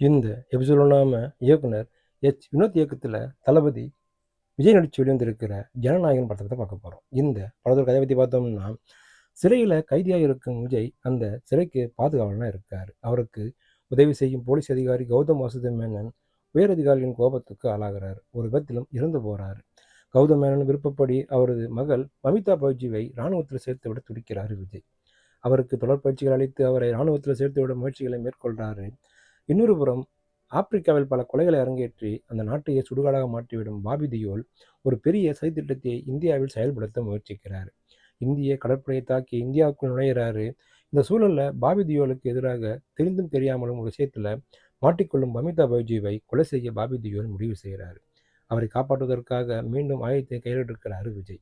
இந்த எபிசோட நாம இயக்குனர் வினோத் இயக்கத்தில் தளபதி விஜய் நடிச்சு வெளிவந்திருக்கிற ஜனநாயகன் படத்தை தான் பார்க்க போகிறோம். இந்த படத்தோட கதை பற்றி பார்த்தோம்னா, சிறையில் கைதியாக இருக்கும் விஜய் அந்த சிறைக்கு பாதுகாவலனாக இருக்கார். அவருக்கு உதவி செய்யும் போலீஸ் அதிகாரி கௌதம் வாசுதேவ் மேனன் உயரதிகாரிகளின் கோபத்துக்கு ஆளாகிறார். ஒரு விபத்திலும் இறந்து போகிறார். கௌதம் மேனன் விருப்பப்படி அவரது மகள் மமிதா பைஜுவை இராணுவத்தில் சேர்த்து விட துடிக்கிறார் விஜய். அவருக்கு தொடர்பயிற்சிகள் அளித்து அவரை இராணுவத்தில் சேர்த்து விட முயற்சிகளை மேற்கொள்கிறாரு. இன்னொரு புறம் ஆப்பிரிக்காவில் பல கொலைகளை அரங்கேற்றி அந்த நாட்டையே சுடுகாடாக மாற்றிவிடும் பாபி தியோல் ஒரு பெரிய சதித்திட்டத்தை இந்தியாவில் செயல்படுத்த முயற்சிக்கிறார். இந்திய கடற்படையை தாக்கி இந்தியாவுக்குள் நுழையிறாரு. இந்த சூழல்ல பாபி தியோலுக்கு எதிராக தெரிந்தும் தெரியாமலும் ஒரு விஷயத்துல மாட்டிக்கொள்ளும் மமிதா பைஜுவை கொலை செய்ய பாபி தியோல் முடிவு செய்கிறார். அவரை காப்பாற்றுவதற்காக மீண்டும் ஆயுதத்தை கையிலிட்டிருக்கிறாரு விஜய்.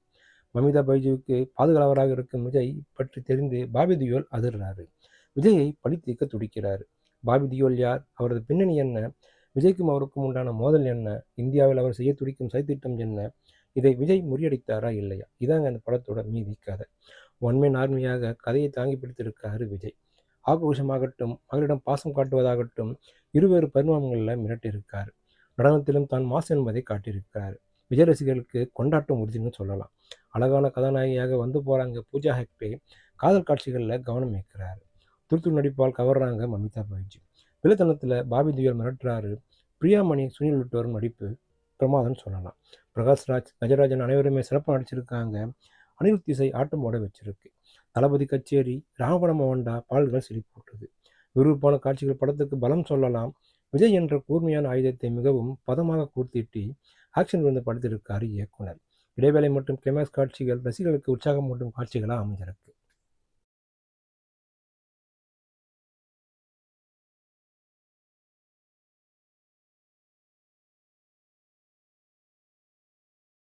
மமிதா பைஜுவுக்கு பாதுகாவலராக இருக்கும் விஜய் பற்றி தெரிந்து பாபி தியோல் அதிர்றாரு. விஜயை பழி தீர்க்க துடிக்கிறார். பாபி தியோல் யார்? அவரது பின்னணி என்ன? விஜய்க்கும் அவருக்கும் உண்டான மோதல் என்ன? இந்தியாவில் அவர் செய்ய துடிக்கும் சதித்திட்டம் என்ன? இதை விஜய் முறியடித்தாரா இல்லையா? இதாங்க அந்த படத்தோட மீதி கதை. ஒன்மேன் ஆர்மியாக கதையை தாங்கி பிடித்திருக்காரு விஜய். ஆக்ரோஷமாகட்டும், மகளிடம் பாசம் காட்டுவதாகட்டும், இருவேறு பரிமாணங்களில் மிரட்டியிருக்காரு. நடனத்திலும் தான் மாஸ் என்பதை காட்டியிருக்கிறார். விஜய் ரசிகர்களுக்கு கொண்டாட்டம் உறுதினு சொல்லலாம். அழகான கதாநாயகியாக வந்து போகிறாங்க பூஜா ஹெக்டே. காதல் காட்சிகளில் கவனம் வைக்கிறாரு. துருத்துள் நடிப்பால் கவர்றாங்க மமிதா பைஜு. வில்லத்தனத்தில் பாபி தியோல் மிரட்டுறாரு. பிரியாமணி, சுனில் உள்ளிட்டோரும் நடிப்பு பிரமாதம்னு சொல்லலாம். பிரகாஷ்ராஜ், கஜராஜன் அனைவருமே சிறப்பாக நடிச்சிருக்காங்க. அனிருத் இசை ஆட்டம் போட வச்சிருக்கு. தளபதி கச்சேரி, ராமபடம் மோகன்டா பாடல்கள் சிரிப்பூட்டுது. விறுவிறுப்பான காட்சிகள் படத்துக்கு பலம் சொல்லலாம். விஜய் என்ற கூர்மையான ஆயுதத்தை மிகவும் பதமாக கூர்த்திட்டு ஆக்ஷன் விருந்து படுத்திருக்காரு இயக்குனர். இடைவேளை மற்றும் கிளைமேக்ஸ் காட்சிகள் ரசிகர்களுக்கு உற்சாகம் மூட்டும் காட்சிகளாக அமைஞ்சிருக்கு.